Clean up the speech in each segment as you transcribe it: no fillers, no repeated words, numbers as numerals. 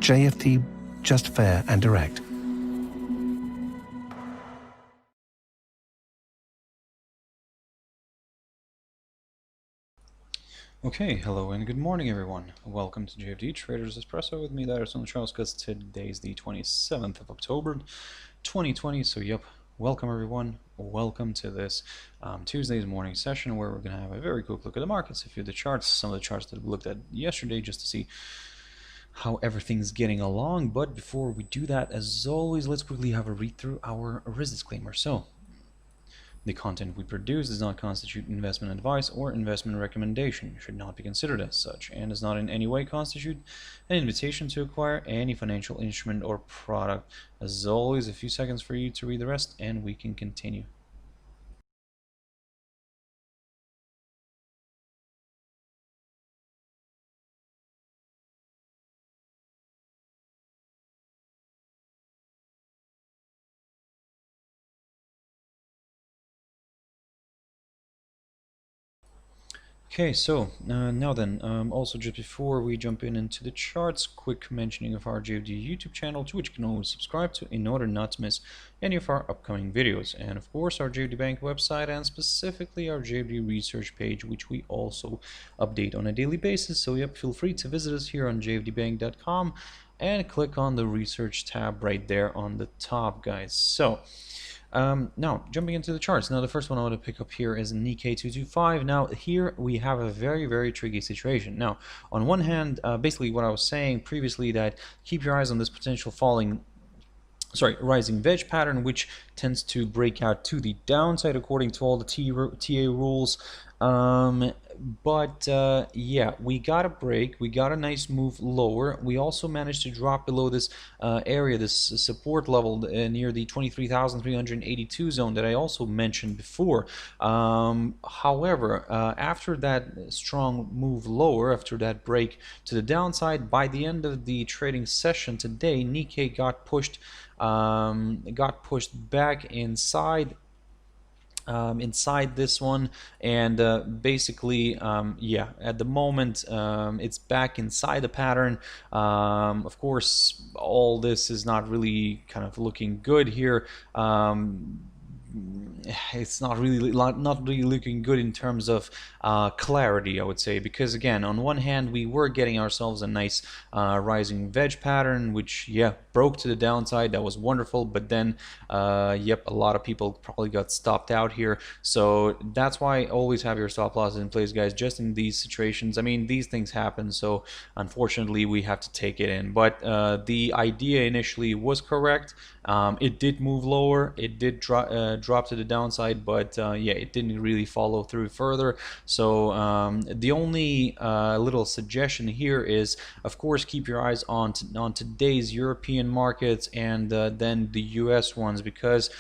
JFD, just fair and direct. Okay, hello and good morning everyone. Welcome to JFD Traders Espresso with me, Darius Anucauskas. Today is the 27th of October 2020, so yep, welcome everyone. Welcome to this Tuesday's morning session where we're going to have a very quick look at the markets, a few of the charts, some of the charts that we looked at yesterday just to see how everything's getting along. But before we do that, as always, let's quickly have a read through our risk disclaimer. So, the content we produce does not constitute investment advice or investment recommendation, should not be considered as such, and does not in any way constitute an invitation to acquire any financial instrument or product. As always, a few seconds for you to read the rest, and we can continue. Okay, so now then, also just before we jump into the charts, quick mentioning of our JFD YouTube channel, to which you can always subscribe to in order not to miss any of our upcoming videos, and of course our JFD Bank website, and specifically our JFD research page, which we also update on a daily basis. So yep, feel free to visit us here on jfdbank.com and click on the research tab right there on the top, guys. So now, jumping into the charts. Now, the first one I want to pick up here is Nikkei 225. Now, here we have a very, very tricky situation. Now, on one hand, basically what I was saying previously, that keep your eyes on this potential rising wedge pattern, which tends to break out to the downside according to all the TA rules. Yeah, we got a break, we got a nice move lower. We also managed to drop below this area, this support level near the 23,382 zone that I also mentioned before. However, after that strong move lower, after that break to the downside, by the end of the trading session today, Nikkei got pushed back inside this one, and basically yeah, at the moment it's back inside the pattern. Of course, all this is not really kind of looking good here. It's not really looking good in terms of clarity, I would say, because again, on one hand we were getting ourselves a nice rising wedge pattern, which yeah, broke to the downside. That was wonderful, but then yep, a lot of people probably got stopped out here. So that's why always have your stop losses in place, guys, just in these situations. I mean, these things happen, so unfortunately we have to take it in. But the idea initially was correct. It did move lower, it did drop to the downside, but yeah, it didn't really follow through further. So the only little suggestion here is, of course, keep your eyes on today's European markets and then the US ones, because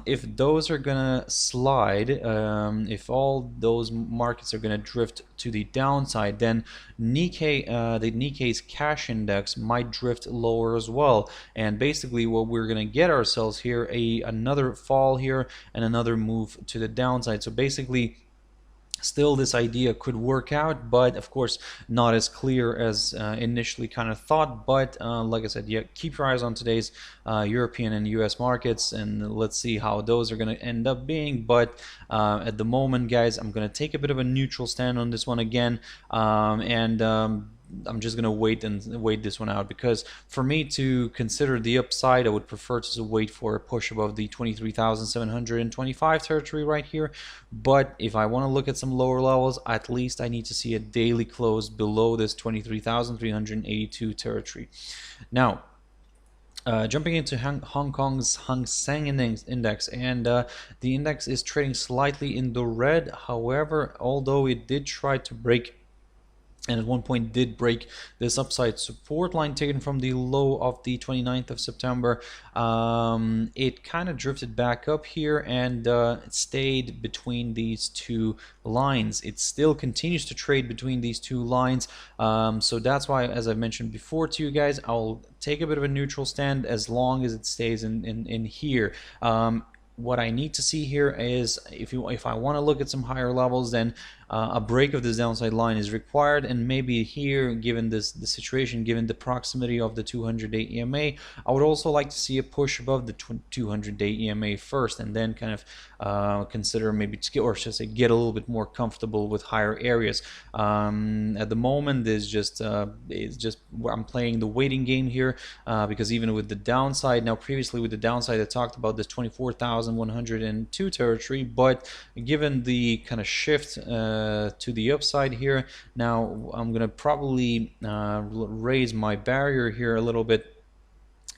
if those are gonna slide, if all those markets are gonna drift to the downside, then Nikkei, the Nikkei's cash index might drift lower as well. And basically what we're gonna get ourselves here, another fall here and another move to the downside. So basically, still this idea could work out, but of course not as clear as initially kind of thought. But like I said, yeah, keep your eyes on today's European and US markets, and let's see how those are going to end up being. But at the moment, guys, I'm going to take a bit of a neutral stand on this one again, I'm just gonna wait this one out, because for me to consider the upside, I would prefer to wait for a push above the 23,725 territory right here. But if I want to look at some lower levels, at least I need to see a daily close below this 23,382 territory. Now, jumping into Hong Kong's Hang Seng Index, and the index is trading slightly in the red. However, although it did try to break, and at one point did break this upside support line taken from the low of the 29th of September, it kind of drifted back up here, and it stayed between these two lines. It still continues to trade between these two lines, so that's why, as I mentioned before to you guys, I'll take a bit of a neutral stand as long as it stays in here. what I need to see here is if I want to look at some higher levels, then a break of this downside line is required, and maybe here, given the situation, given the proximity of the 200-day EMA, I would also like to see a push above the 200-day EMA first, and then kind of consider maybe, or should I say, get a little bit more comfortable with higher areas. At the moment, it's just I'm playing the waiting game here, because even with the downside, now previously with the downside I talked about this 24,102 territory, but given the kind of shift to the upside here, now I'm gonna probably raise my barrier here a little bit,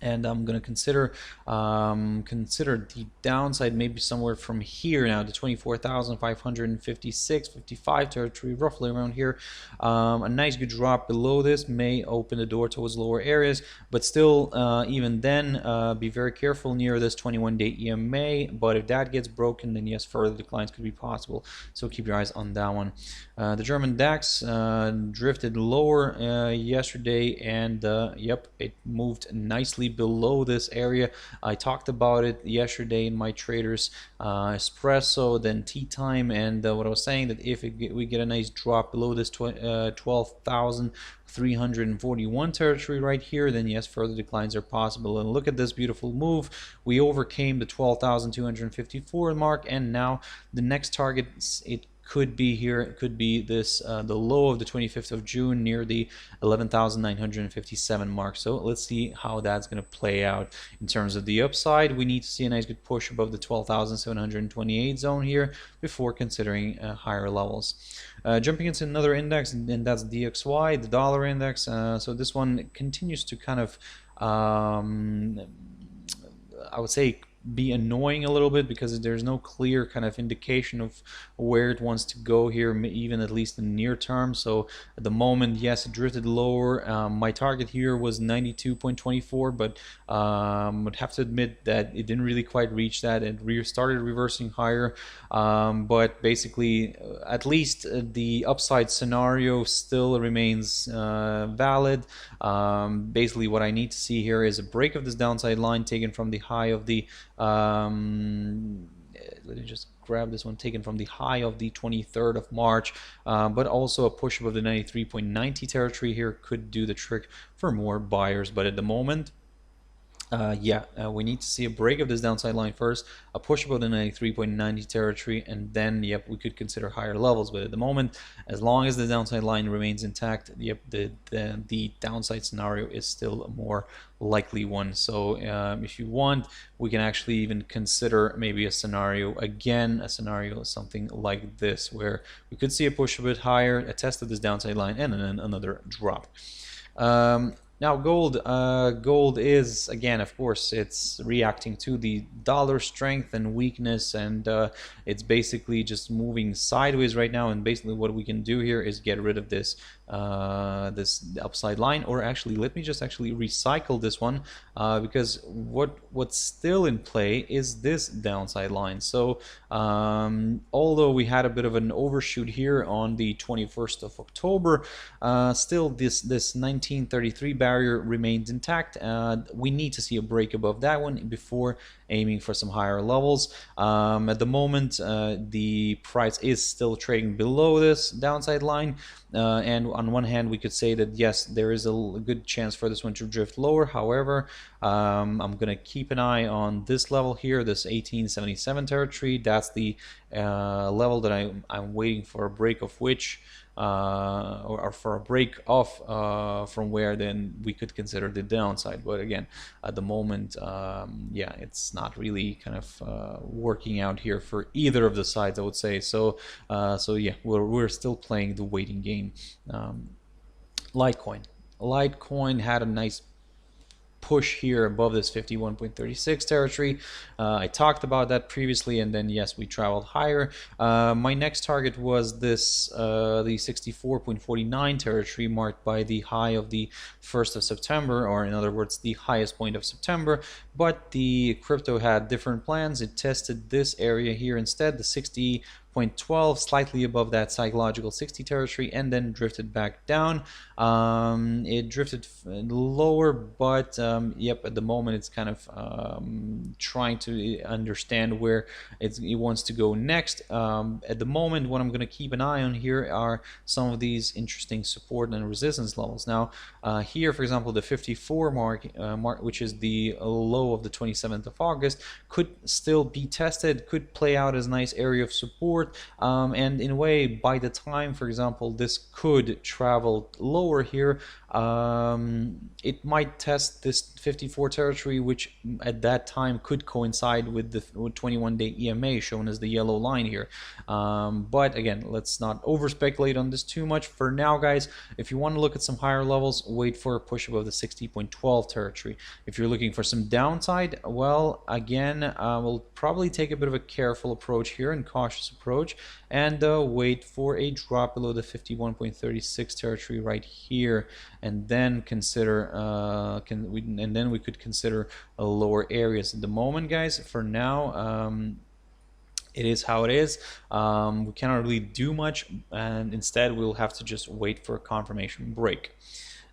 and I'm going to consider the downside maybe somewhere from here now to 24,556, 55 territory, roughly around here. A nice good drop below this may open the door towards lower areas, but still, even then, be very careful near this 21-day EMA. But if that gets broken, then yes, further declines could be possible. So keep your eyes on that one. The German DAX drifted lower yesterday, and yep, it moved nicely below this area. I talked about it yesterday in my traders Espresso, then tea time, and what I was saying, that if we get a nice drop below this 12,341 territory right here, then yes, further declines are possible. And look at this beautiful move. We overcame the 12,254 mark, and now the next target, it could be here, it could be this the low of the 25th of June near the 11,957 mark. So let's see how that's going to play out. In terms of the upside, we need to see a nice good push above the 12,728 zone here before considering higher levels. Jumping into another index, and that's DXY, the dollar index. So this one continues to kind of I would say be annoying a little bit, because there's no clear kind of indication of where it wants to go here, even at least in the near term. So at the moment, yes, it drifted lower. My target here was 92.24, but would have to admit that it didn't really quite reach that. It started reversing higher, but basically, at least the upside scenario still remains valid. Basically, what I need to see here is a break of this downside line taken from the high of the let me just grab this one, taken from the high of the 23rd of March, but also a push above the 93.90 territory here could do the trick for more buyers. But at the moment, we need to see a break of this downside line first, a push above the 93.90 territory, and then, yep, we could consider higher levels. But at the moment, as long as the downside line remains intact, yep, the downside scenario is still a more likely one. So if you want, we can actually even consider maybe a scenario, something like this, where we could see a push a bit higher, a test of this downside line, and then another drop. Now gold is, again, of course, it's reacting to the dollar strength and weakness, and it's basically just moving sideways right now. And basically what we can do here is get rid of this this upside line, or actually let me just recycle this one, because what's still in play is this downside line. So although we had a bit of an overshoot here on the 21st of October, still this 1933 barrier remains intact. We need to see a break above that one before aiming for some higher levels. At the moment, the price is still trading below this downside line, and on one hand we could say that yes, there is a good chance for this one to drift lower. However, I'm gonna keep an eye on this level here, this 1877 territory. That's the level that I'm waiting for a break of which or for a break off from where then we could consider the downside. But again, at the moment, yeah, it's not really kind of working out here for either of the sides, I would say. So yeah, we're still playing the waiting game. Litecoin had a nice push here above this 51.36 territory. I talked about that previously, and then yes, we traveled higher. My next target was this the 64.49 territory, marked by the high of the 1st of September, or in other words, the highest point of September. But the crypto had different plans. It tested this area here instead, the 0.12, slightly above that psychological 60 territory, and then drifted back down. It drifted lower, but yep, at the moment it's kind of trying to understand where it wants to go next. At the moment, what I'm going to keep an eye on here are some of these interesting support and resistance levels. Now, here, for example, the 54 mark, which is the low of the 27th of August, could still be tested, could play out as a nice area of support, and in a way, by the time, for example, this could travel lower here, it might test this 54 territory, which at that time could coincide with the 21-day EMA shown as the yellow line here. But again, let's not over speculate on this too much. For now, guys, if you want to look at some higher levels, wait for a push above the 60.12 territory. If you're looking for some downside, well, again, we'll probably take a bit of a careful approach here and cautious approach, and wait for a drop below the 51.36 territory right here, and then consider and then we could consider lower areas. At the moment, guys, for now, it is how it is. We cannot really do much, and instead we'll have to just wait for a confirmation break.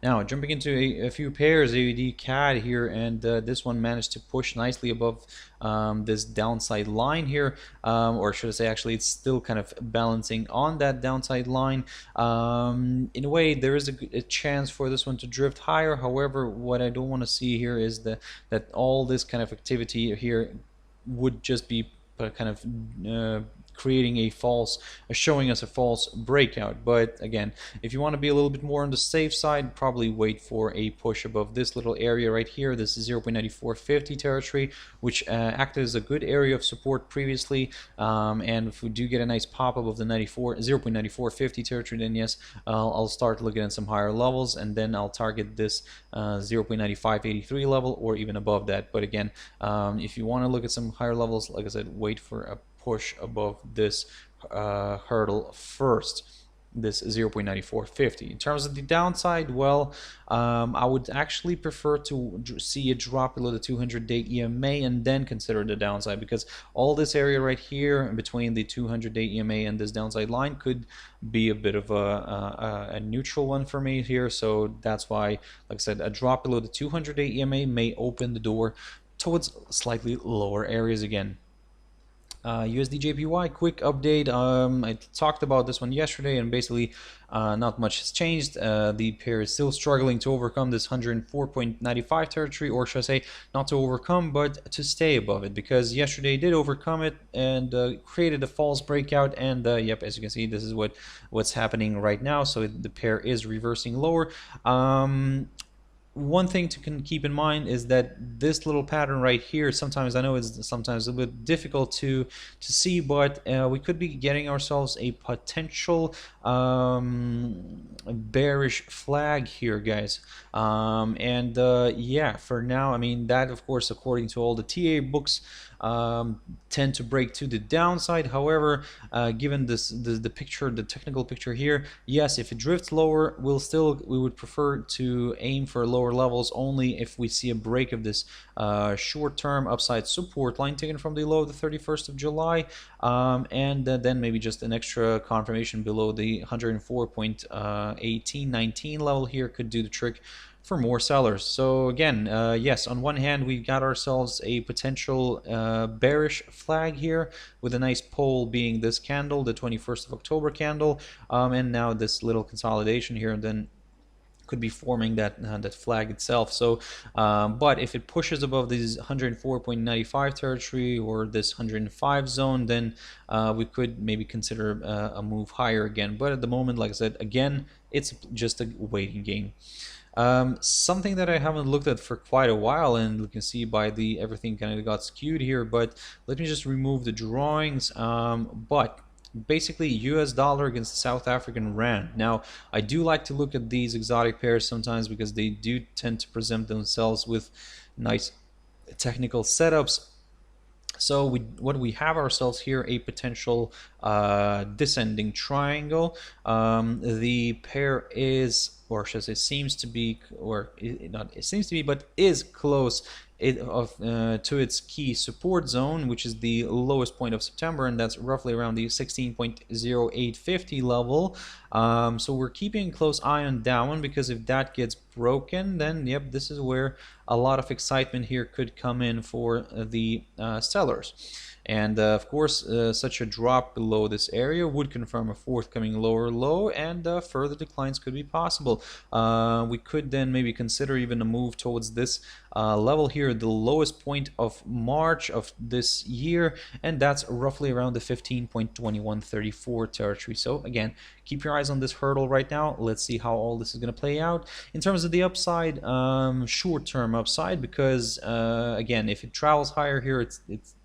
Now, jumping into a few pairs, AUD CAD here, and this one managed to push nicely above this downside line here, or should I say, actually, it's still kind of balancing on that downside line. In a way, there is a chance for this one to drift higher. However, what I don't want to see here is that all this kind of activity here would just be kind of creating a false, showing us a false breakout. But again, if you want to be a little bit more on the safe side, probably wait for a push above this little area right here. This is 0.9450 territory, which acted as a good area of support previously, and if we do get a nice pop above the 0.9450 territory, then yes, I'll start looking at some higher levels, and then I'll target this 0.9583 level or even above that. But again, if you want to look at some higher levels, like I said, wait for a push above this hurdle first, this 0.9450. In terms of the downside, well, I would actually prefer to see a drop below the 200-day EMA and then consider the downside, because all this area right here between the 200-day EMA and this downside line could be a bit of a neutral one for me here. So that's why, like I said, a drop below the 200-day EMA may open the door towards slightly lower areas again. USD Jpy, quick update. I talked about this one yesterday, and basically not much has changed. The pair is still struggling to overcome this 104.95 territory, or should I say, not to overcome, but to stay above it, because yesterday did overcome it and created a false breakout. And yep, as you can see, this is what's happening right now. So the pair is reversing lower. One thing to keep in mind is that this little pattern right here, sometimes I know it's sometimes a bit difficult to see, but we could be getting ourselves a potential bearish flag here, guys. Yeah, for now, I mean, that of course, according to all the TA books, tend to break to the downside. However, given the picture, the technical picture here, yes, if it drifts lower, we would prefer to aim for lower levels only if we see a break of this short-term upside support line taken from the low of the 31st of July, and then maybe just an extra confirmation below the 104.1819 level here could do the trick for more sellers. So again, yes, on one hand, we got ourselves a potential bearish flag here with a nice pole being this candle, the 21st of October candle, and now this little consolidation here, and then could be forming that flag itself. So but if it pushes above this 104.95 territory or this 105 zone, then we could maybe consider a move higher again. But at the moment, like I said, again, it's just a waiting game. Something that I haven't looked at for quite a while, and you can see by the everything kind of got skewed here, but let me just remove the drawings. But basically, US dollar against the South African rand. Now, I do like to look at these exotic pairs sometimes because they do tend to present themselves with nice technical setups. So what we have ourselves here, a potential descending triangle. The pair is, or should I say, seems to be, or not it seems to be, but is close to its key support zone, which is the lowest point of September, and that's roughly around the 16.0850 level. So we're keeping a close eye on that one, because if that gets broken, then yep, this is where a lot of excitement here could come in for the sellers. And of course, such a drop below this area would confirm a forthcoming lower low, and further declines could be possible. We could then maybe consider even a move towards this level here, the lowest point of March of this year, and that's roughly around the 15.2134 territory. So again, keep your eyes on this hurdle right now. Let's see how all this is going to play out. In terms of the upside, short-term upside, because again, if it travels higher here, it's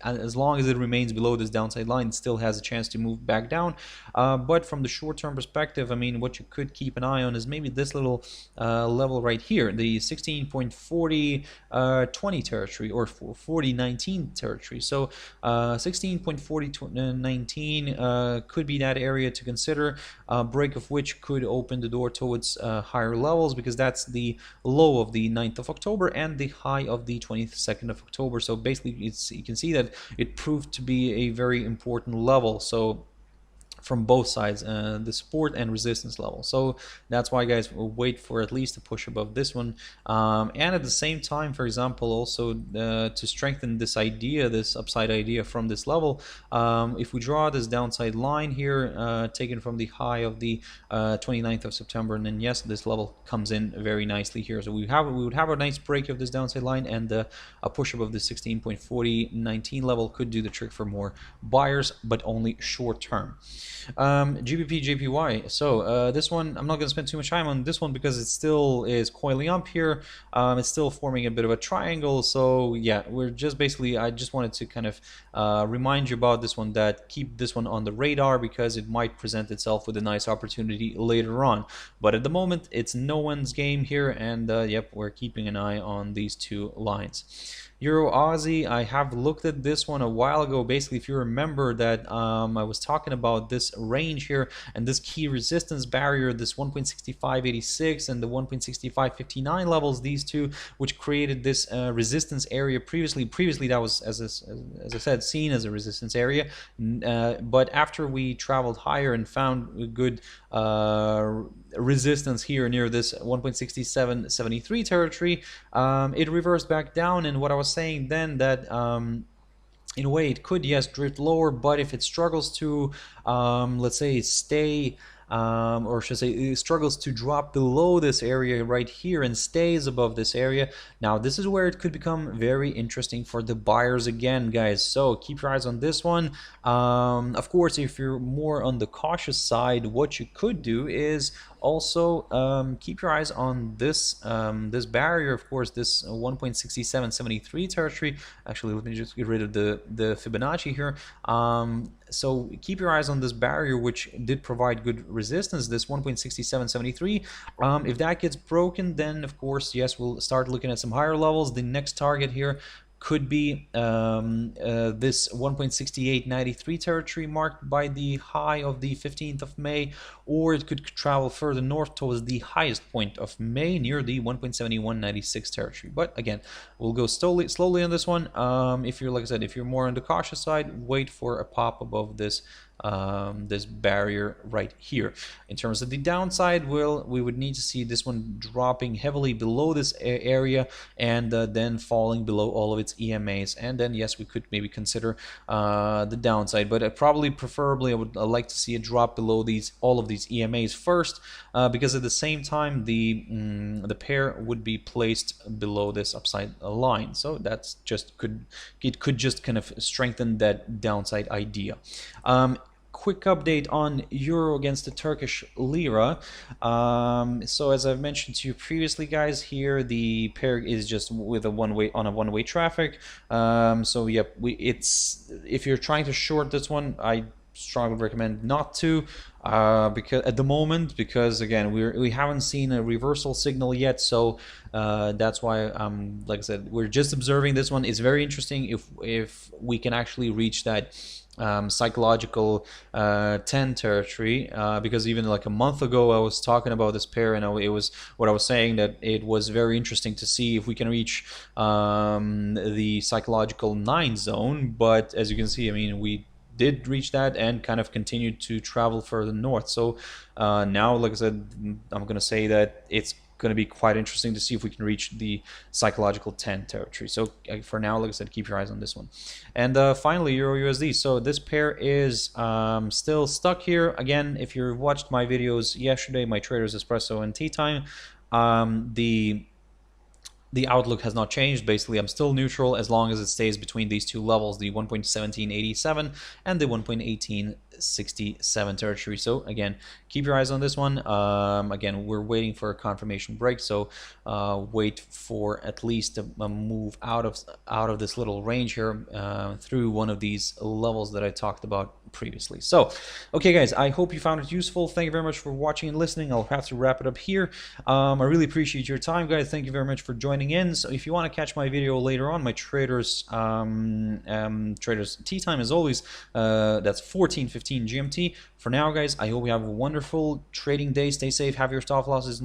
as long as it remains below this downside line, it still has a chance to move back down. But from the short-term perspective, I mean, what you could keep an eye on is maybe this little level right here, the 16.4020 territory, or 4019 territory. So 16.4019 could be that area to consider, break of which could open the door towards higher levels, because that's the low of the 9th of October and the high of the 22nd of October. So basically, you can see that it proved to be a very important level. So from both sides, the support and resistance level. So that's why, guys, we'll wait for at least a push above this one, and at the same time, for example, also to strengthen this idea, this upside idea from this level, if we draw this downside line here, taken from the high of the 29th of September, and then yes, this level comes in very nicely here. So we would have a nice break of this downside line, and a push above the 16.4019 level could do the trick for more buyers, but only short term. GBP JPY. So this one, I'm not going to spend too much time on this one, because it still is coiling up here. It's still forming a bit of a triangle. So yeah, we're just basically, I just wanted to kind of remind you about this one, that keep this one on the radar, because it might present itself with a nice opportunity later on. But at the moment, it's no one's game here, and yep, we're keeping an eye on these two lines. Euro Aussie, I have looked at this one a while ago. Basically, if you remember that I was talking about this range here and this key resistance barrier, this 1.6586 and the 1.6559 levels, these two, which created this resistance area previously. Previously, that was, as I said, seen as a resistance area. But after we traveled higher and found a good resistance here near this 1.6773 territory, it reversed back down. And what I was saying then, that in a way it could, yes, drift lower, but if it struggles to let's say stay, or should I say it struggles to drop below this area right here and stays above this area, now this is where it could become very interesting for the buyers again, guys. So keep your eyes on this one. Of course, if you're more on the cautious side, what you could do is also keep your eyes on this this barrier, of course, this 1.6773 territory. Actually, let me just get rid of the Fibonacci here. So keep your eyes on this barrier, which did provide good resistance, this 1.6773. If that gets broken, then of course, yes, we'll start looking at some higher levels. The next target here could be this 1.6893 territory marked by the high of the 15th of May, or it could travel further north towards the highest point of May near the 1.7196 territory. But again, we'll go slowly on this one. If you're, like I said, if you're more on the cautious side, wait for a pop above this this barrier right here. In terms of the downside, we would need to see this one dropping heavily below this area, and then falling below all of its EMAs, and then yes, we could maybe consider the downside. But preferably, I would like to see a drop below all of these EMAs first, because at the same time the pair would be placed below this upside line. So that's just it could just kind of strengthen that downside idea. Quick update on euro against the Turkish lira. So as I've mentioned to you previously, guys, here the pair is just with a one-way traffic. So yep, if you're trying to short this one, I strongly recommend not to, because at the moment, because again we haven't seen a reversal signal yet, so that's why like I said, we're just observing this one. It's very interesting if we can actually reach that psychological 10 territory, because even like a month ago I was talking about this pair, and it was what I was saying, that it was very interesting to see if we can reach the psychological 9 zone. But as you can see, I mean, we did reach that and kind of continued to travel further north. So now, like I said, I'm going to say that it's going to be quite interesting to see if we can reach the psychological 10 territory. So for now, like I said, keep your eyes on this one. And finally, EURUSD. So this pair is still stuck here. Again, if you watched my videos yesterday, my traders Espresso and Tea Time, the outlook has not changed. Basically, I'm still neutral as long as it stays between these two levels, the 1.1787 and the 1.1867 territory. So again, keep your eyes on this one. Again, we're waiting for a confirmation break, so wait for at least a move out of this little range here through one of these levels that I talked about previously. So okay guys, I hope you found it useful. Thank you very much for watching and listening. I'll have to wrap it up here. I really appreciate your time, guys. Thank you very much for joining in. So if you want to catch my video later on, my traders tea time, as always, that's 14:15 GMT. For now, guys, I hope you have a wonderful trading day. Stay safe, have your stop losses in place.